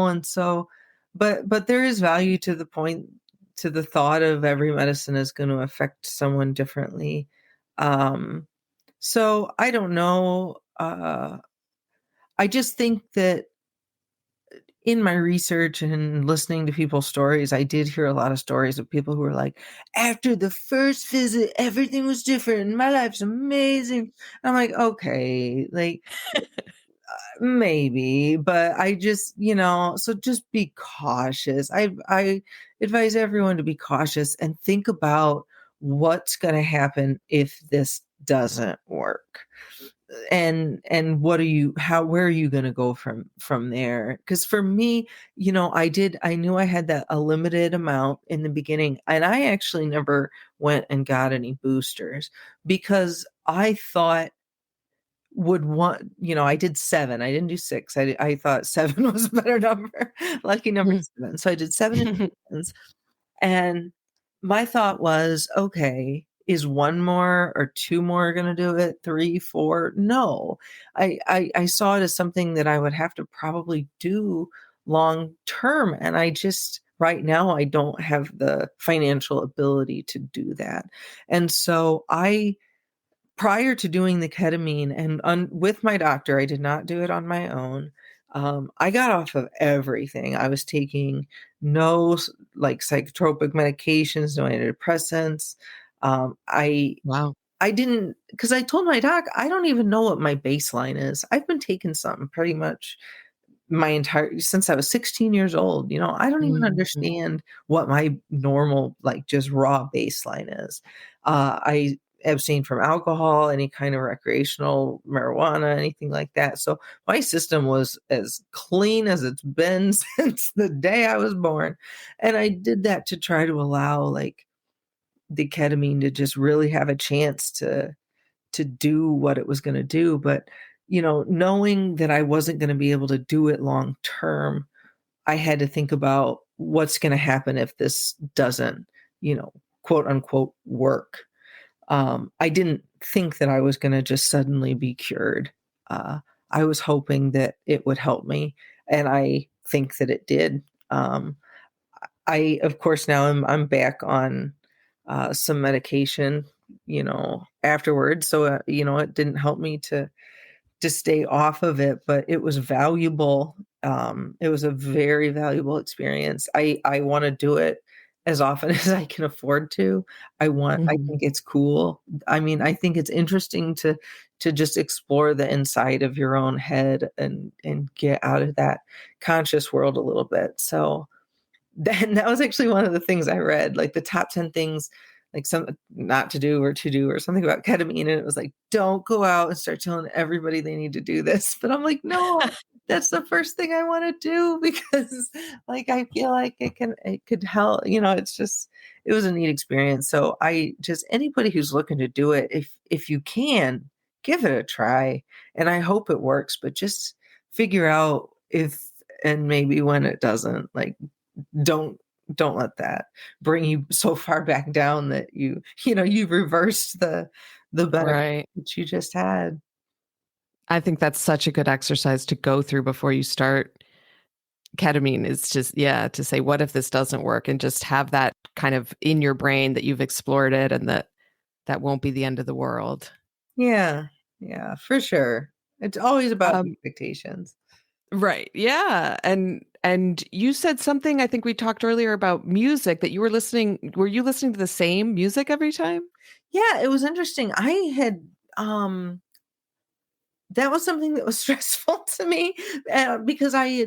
and so, but there is value to the point, to the thought of every medicine is going to affect someone differently. um so I don't know. I just think that in my research and listening to people's stories, I did hear a lot of stories of people who were like, after the first visit, everything was different. And my life's amazing. I'm like, okay, like maybe, but I just, so just be cautious. I advise everyone to be cautious and think about what's going to happen if this doesn't work, and what are you how where are you going to go from there? Because for me, I knew I had that a limited amount in the beginning, and I actually never went and got any boosters because I thought would want I did 7. I didn't do 6. I thought 7 was a better number. Lucky number 7. So I did 7 injections, and my thought was, okay, is 1 more or 2 more gonna do it? 3, 4? No. I saw it as something that I would have to probably do long term, and I just right now, I don't have the financial ability to do that. And so prior to doing the ketamine and with my doctor, I did not do it on my own. I got off of everything. I was taking no like psychotropic medications, no antidepressants. Um, I Wow. I didn't because I told my doc I don't even know what my baseline is. I've been taking something pretty much my entire since I was 16 years old. I don't even Mhm. understand what my normal, like, just raw baseline is. I abstain from alcohol, any kind of recreational marijuana, anything like that. So my system was as clean as it's been since the day I was born. And I did that to try to allow, like, the ketamine to just really have a chance to do what it was gonna do, but, knowing that I wasn't gonna be able to do it long term, I had to think about what's gonna happen if this doesn't, quote, unquote, "work." I didn't think that I was gonna just suddenly be cured. Uh, I was hoping that it would help me, and I think that it did. I of course, now I'm back on, some medication, afterwards, so, it didn't help me to stay off of it, but it was valuable. It was a very valuable experience. I wanna do it as often as I can afford to. I Mhm. think it's cool. I mean, I think it's interesting to just explore the inside of your own head and get out of that conscious world a little bit. So then that was actually one of the things I read, like the top 10 things, like some not to do or to do or something about ketamine. And it was like, don't go out and start telling everybody they need to do this. But I'm like, no, that's the first thing I want to do because like I feel like it could help, it was a neat experience. So I just anybody who's looking to do it, if you can, give it a try. And I hope it works, but just figure out if and maybe when it doesn't, like don't don't let that bring you so far back down that you've reversed the benefit Right. that you just had. I think that's such a good exercise to go through before you start ketamine is just, yeah, to say, what if this doesn't work? And just have that kind of in your brain that you've explored it and that won't be the end of the world. Yeah, yeah, for sure. It's always about Um, expectations. right. Yeah. And you said something, I think we talked earlier about music that you were you listening to the same music every time? Yeah, it was interesting. Um that was something that was stressful to me, because I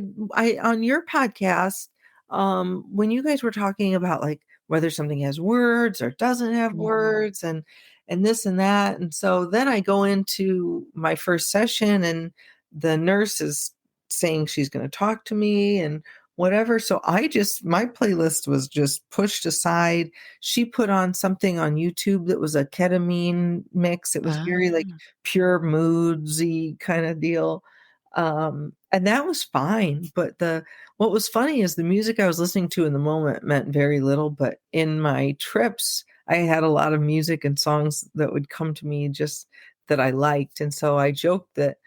on your podcast, when you guys were talking about, like, whether something has words or doesn't have words and this and that, and so then I go into my first session and the nurse is saying she's gonna talk to me and whatever, so my playlist was just pushed aside. She put on something on YouTube that was a ketamine mix. It was very, like, Ah. pure moodsy kind of deal. And that was fine. But what was funny is the music I was listening to in the moment meant very little. But in my trips, I had a lot of music and songs that would come to me just that I liked. And so I joked that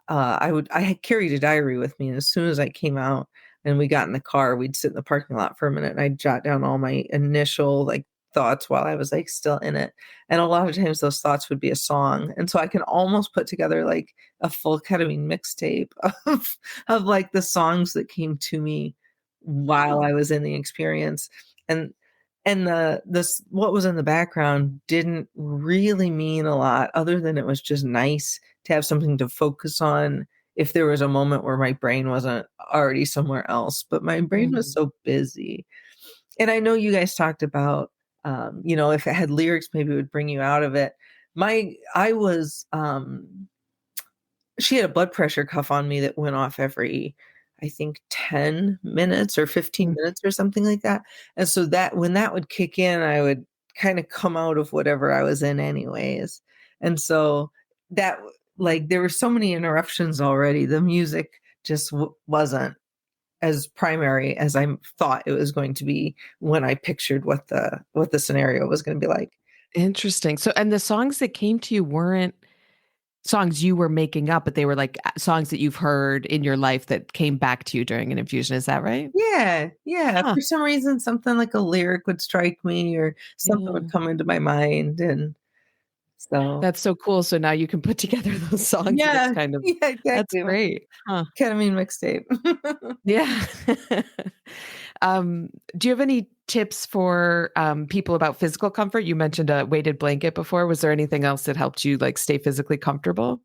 I had carried a diary with me, and as soon as I came out and we got in the car, we'd sit in the parking lot for a minute and I'd jot down all my initial like thoughts while I was like still in it. And a lot of times those thoughts would be a song. And so I can almost put together like a full ketamine mixtape of like the songs that came to me while I was in the experience. And this what was in the background didn't really mean a lot other than it was just nice to have something to focus on if there was a moment where my brain wasn't already somewhere else, but my brain was Mhm. so busy. And I know you guys talked about, if it had lyrics, maybe it would bring you out of it. I was, she had a blood pressure cuff on me that went off every, I think, 10 minutes or 15 Mm. minutes or something like that. And so that when that would kick in, I would kind of come out of whatever I was in anyways. And so that like there were so many interruptions already. The music just wasn't as primary as I thought it was going to be when I pictured what the scenario was going to be like. Interesting. So, and the songs that came to you weren't songs you were making up, but they were like songs that you've heard in your life that came back to you during an infusion. Is that right? Yeah, yeah. Huh. For some reason, something like a lyric would strike me or something would Yeah. come into my mind, and so That's so cool. So now you can put together those songs and it's yeah, kind of yeah, that's exactly. great. Huh. Ketamine mixtape. Yeah. Do you have any tips for people about physical comfort? You mentioned a weighted blanket before. Was there anything else that helped you like stay physically comfortable?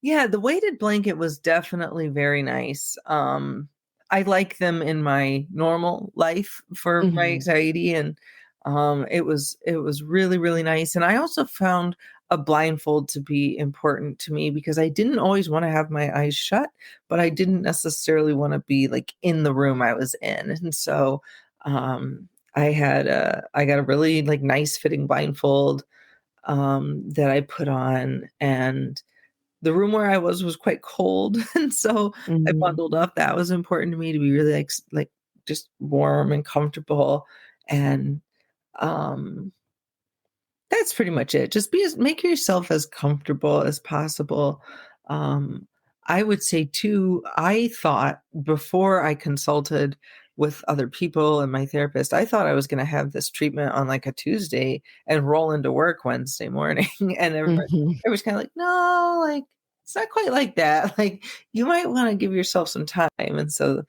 Yeah, the weighted blanket was definitely very nice. I like them in my normal life for my Mhm. anxiety, and it was really really nice. And I also found a blindfold to be important to me because I didn't always want to have my eyes shut, but I didn't necessarily want to be like in the room I was in. And so I got a really like nice fitting blindfold that I put on, and the room where I was quite cold, and so I Mhm. bundled up. That was important to me to be really, like, just warm and comfortable, and, um, that's pretty much it. Just be as make yourself as comfortable as possible. Um, I would say too, I thought before I consulted with other people and my therapist, I thought I was gonna have this treatment on, like, a Tuesday and roll into work Wednesday morning, and Mhm. everybody's kinda like, "No, like, it's not quite like that." Like, you might wanna give yourself some time, and so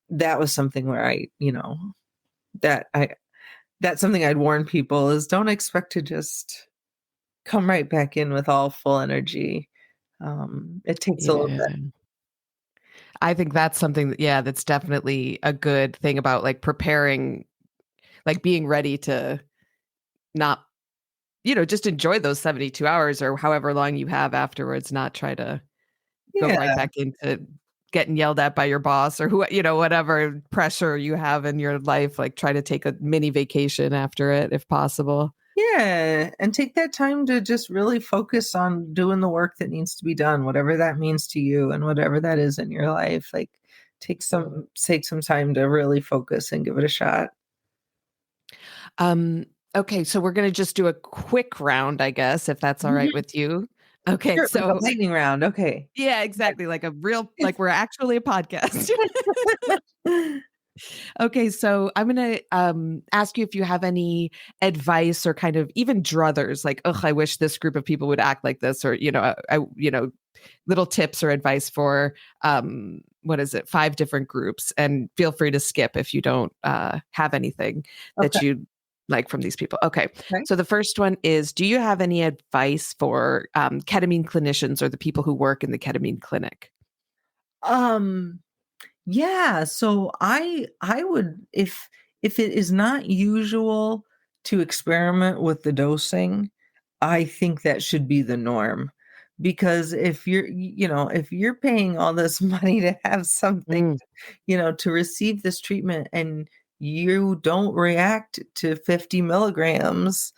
that was something where that I that's something I'd warn people is don't expect to just come right back in with all full energy. It takes a little bit. Yeah. I think that's something that, yeah, that's definitely a good thing about like preparing, like being ready to not, just enjoy those 72 hours or however long you have afterwards, not try to go Yeah, right back into getting yelled at by your boss or whatever pressure you have in your life, like try to take a mini vacation after it if possible. yeah, and take that time to just really focus on doing the work that needs to be done, whatever that means to you and whatever that is in your life. Like, take some time to really focus and give it a shot. Um, okay, so we're gonna just do a quick round, I guess, if that's all right Mhm. with you. Okay, Sure, like a so lightning round. Okay. yeah, exactly, like a real like we're actually a podcast. Okay, so I'm gonna ask you if you have any advice or kind of even druthers, like, "Ugh, I wish this group of people would act like this," or little tips or advice for what is it, 5 different groups, and feel free to skip if you don't have anything Okay. that you like from these people. Okay, Okay. so the first one is: do you have any advice for ketamine clinicians or the people who work in the ketamine clinic? Um, yeah, so I would if it is not usual to experiment with the dosing, I think that should be the norm. Because if if you're paying all this money to have something, Mm, to receive this treatment and you don't react to 50 milligrams,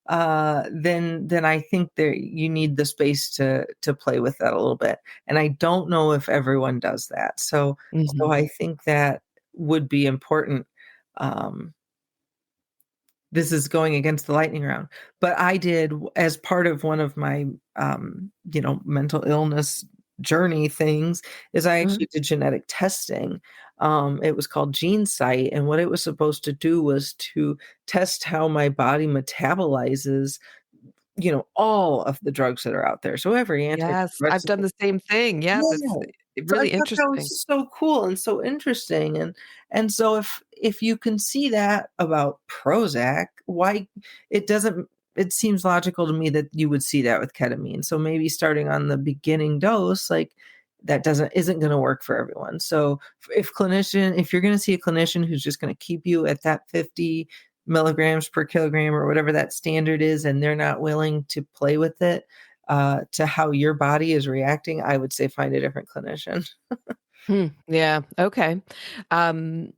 then I think that you need the space to play with that a little bit. And I don't know if everyone does that. So mhm. I think that would be important. Um, this is going against the lightning round, but I did as part of one of my mental illness journey things is I Mhm. actually did genetic testing. It was called GeneSight, and what it was supposed to do was to test how my body metabolizes, all of the drugs that are out there. So every Yes, I've antidepressant. done the same thing. Yes, it's Yeah. So I really thought that interesting. was so cool and so interesting, and so if you can see that about Prozac, why it doesn't it seems logical to me that you would see that with ketamine. So maybe starting on the beginning dose, like that doesn't isn't going to work for everyone. So if you're going to see a clinician who's just going to keep you at that 50 milligrams per kilogram or whatever that standard is, and they're not willing to play with it, to how your body is reacting, I would say find a different clinician. Yeah, okay. Um,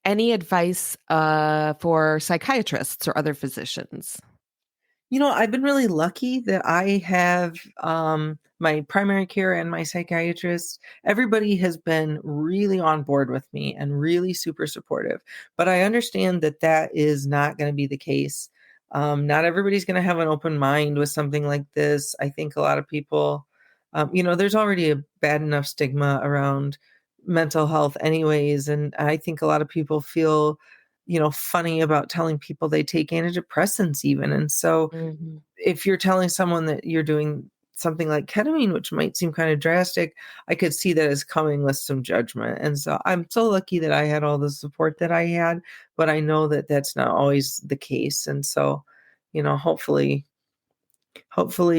any advice, for psychiatrists or other physicians? I've been really lucky that I have my primary care and my psychiatrist. Everybody has been really on board with me and really super supportive. But I understand that that is not going to be the case. Not everybody's going to have an open mind with something like this. I think a lot of people, there's already a bad enough stigma around mental health, anyways. And I think a lot of people feel funny about telling people they take antidepressants even. And so Mhm. if you're telling someone that you're doing something like ketamine, which might seem kind of drastic, I could see that as coming with some judgment. And so I'm so lucky that I had all the support that I had, but I know that that's not always the case. And so, hopefully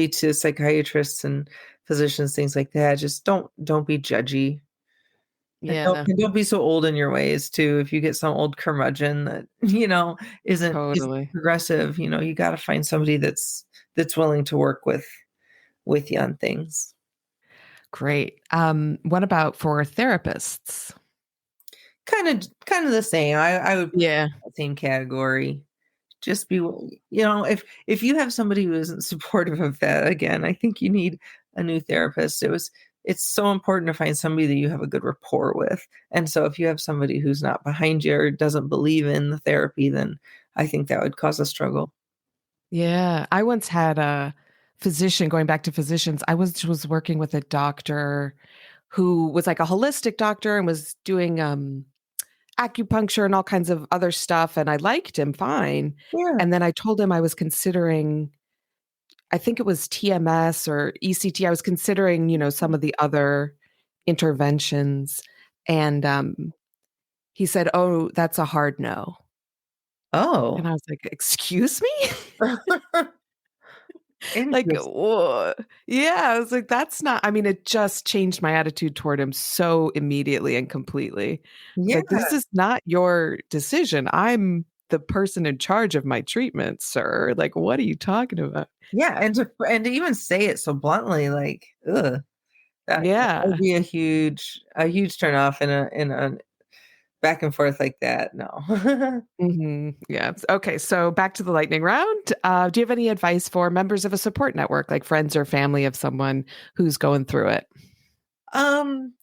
to psychiatrists and physicians, things like that, just don't be judgy. And don't Yeah, and don't be so old in your ways too. If you get some old curmudgeon that, isn't totally. progressive, you gotta find somebody that's willing to work with you on things. Great. What about for therapists? Kinda the same. I would put Yeah, that same category. Just be if you have somebody who isn't supportive of that, again, I think you need a new therapist. It's so important to find somebody that you have a good rapport with. And so if you have somebody who's not behind you or doesn't believe in the therapy, then I think that would cause a struggle. yeah. I once had a physician, going back to physicians, I was working with a doctor who was like a holistic doctor and was doing, acupuncture and all kinds of other stuff, and I liked him fine. Yeah. And then I told him I was considering, I think it was TMS or ECT. I was considering, some of the other interventions, and, he said, "Oh, that's a hard no." And Oh. I was like, "Excuse me?" Like, Interesting. wha yeah, I was like, "That's not." I mean, it just changed my attitude toward him so immediately and completely. I was Yeah. like, "This is not your decision. I'm the person in charge of my treatment, sir. Like, what are you talking about?" Yeah, and to even say it so bluntly, like, ugh, that would Yeah. be a huge turn off in a back and forth like that, no. Mhm. Yeah. Okay, so back to the lightning round. Do you have any advice for members of a support network, like friends or family of someone who's going through it? Um,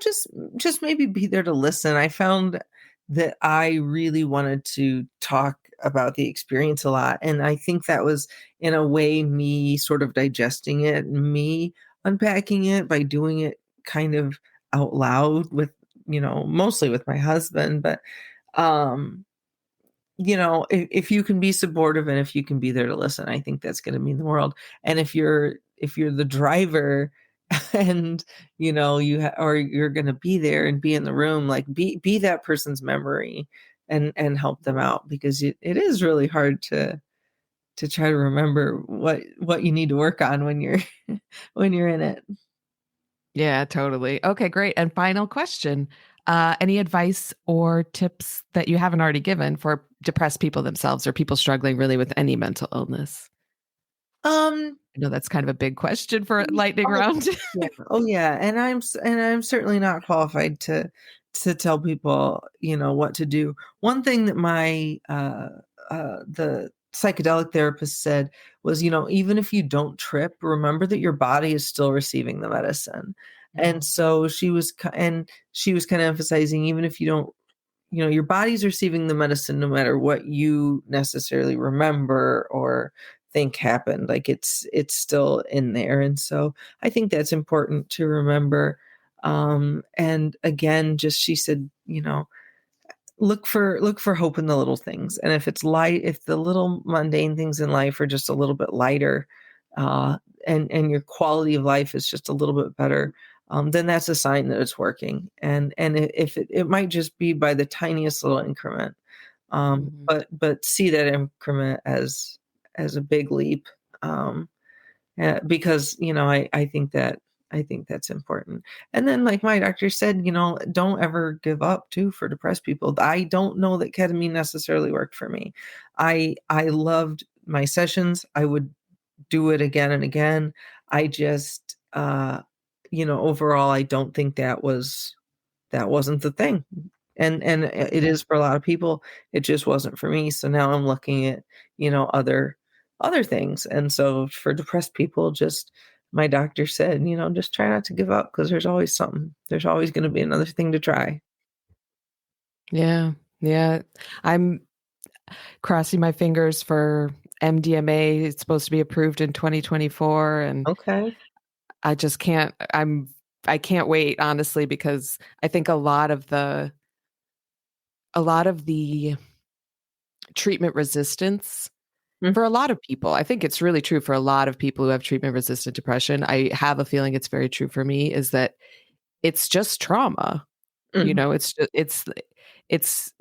just maybe be there to listen. I found that I really wanted to talk about the experience a lot, and I think that was in a way me sort of digesting it, me unpacking it by doing it kind of out loud with, mostly with my husband, but um if you can be supportive and if you can be there to listen, I think that's going to mean the world. And if you're the driver and or you're going to be there and be in the room, like be that person's memory and help them out, because it is really hard to try to remember what you need to work on when you're when you're in it. Yeah, totally. Okay, great. And final question. Any advice or tips that you haven't already given for depressed people themselves or people struggling really with any mental illness? um I know that's kind of a big question for a lightning round. Yeah. Oh, yeah, and I'm certainly not qualified to tell people, what to do. One thing that the psychedelic therapist said was, even if you don't trip, remember that your body is still receiving the medicine. And Mm. so she was kind of emphasizing, even if you don't, your body's receiving the medicine no matter what you necessarily remember or think happened. Like it's still in there. And so I think that's important to remember. And again, just she said, look for hope in the little things. And if it's light, if the little mundane things in life are just a little bit lighter, uh, and your quality of life is just a little bit better, then that's a sign that it's working. And if it might just be by the tiniest little increment, Mhm. but see that increment as a big leap, because I think that's important. And then, like my doctor said, don't ever give up too for depressed people. I don't know that ketamine necessarily worked for me. I loved my sessions. I would do it again and again. I just, overall, I don't think that wasn't the thing. And it is for a lot of people. It just wasn't for me. So now I'm looking at, other things. And so for depressed people, just my doctor said, just try not to give up because there's always something. There's always going to be another thing to try. Yeah. Yeah. I'm crossing my fingers for MDMA. It's supposed to be approved in 2024, and Okay. I just I can't wait, honestly, because I think a lot of the treatment resistance Mm, for a lot of people, I think it's really true for a lot of people who have treatment resistant depression. I have a feeling it's very true for me, is that it's just trauma. mhm. It's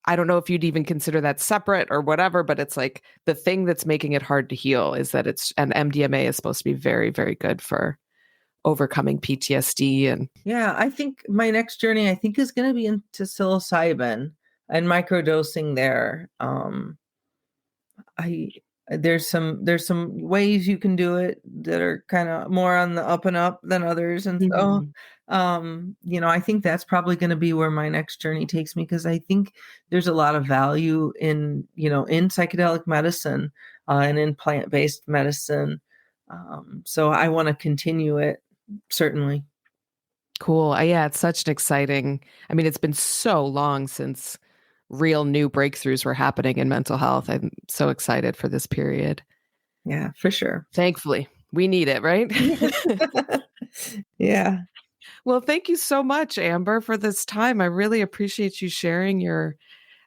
I don't know if you'd even consider that separate or whatever, but it's like the thing that's making it hard to heal is that and MDMA is supposed to be very, very good for overcoming PTSD. And Yeah, I think my next journey, I think, is going to be into psilocybin and microdosing there. I there's some ways you can do it that are kind of more on the up and up than others, and so Mhm. I think that's probably going to be where my next journey takes me, because I think there's a lot of value in psychedelic medicine, and in plant-based medicine. So I want to continue it, certainly. Cool. Yeah, it's such an exciting. I mean, it's been so long since real new breakthroughs were happening in mental health. I'm so excited for this period. Yeah, for sure. Thankfully, we need it, right? Yeah. Well, thank you so much, Amber, for this time. I really appreciate you sharing your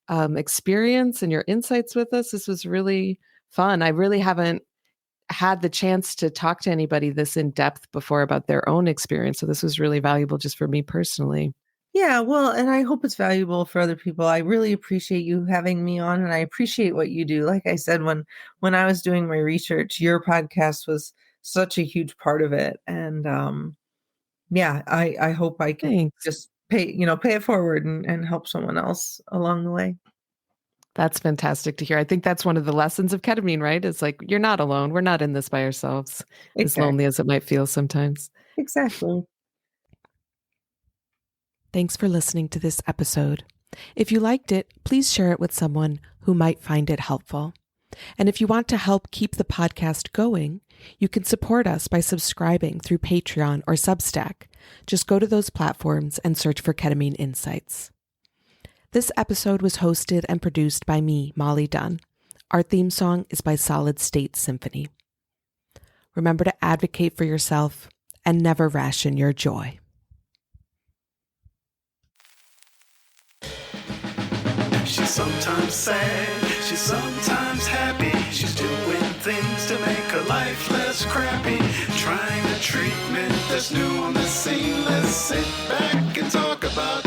experience and your insights with us. This was really fun. I really haven't had the chance to talk to anybody this in depth before about their own experience. So this was really valuable just for me personally. Yeah, well, and I hope it's valuable for other people. I really appreciate you having me on, and I appreciate what you do. Like I said, when I was doing my research, your podcast was such a huge part of it. And yeah, I hope I can Thanks. just pay it forward and help someone else along the way. That's fantastic to hear. I think that's one of the lessons of ketamine, right? It's like, you're not alone. We're not in this by ourselves, as Exactly. lonely as it might feel sometimes. Exactly. Thanks for listening to this episode. If you liked it, please share it with someone who might find it helpful. And if you want to help keep the podcast going, you can support us by subscribing through Patreon or Substack. Just go to those platforms and search for Ketamine Insights. This episode was hosted and produced by me, Molly Dunn. Our theme song is by Solid State Symphony. Remember to advocate for yourself and never ration your joy. She's sometimes sad, she's sometimes happy. She's doing things to make her life less crappy. Trying a treatment that's new on the scene. Let's sit back and talk about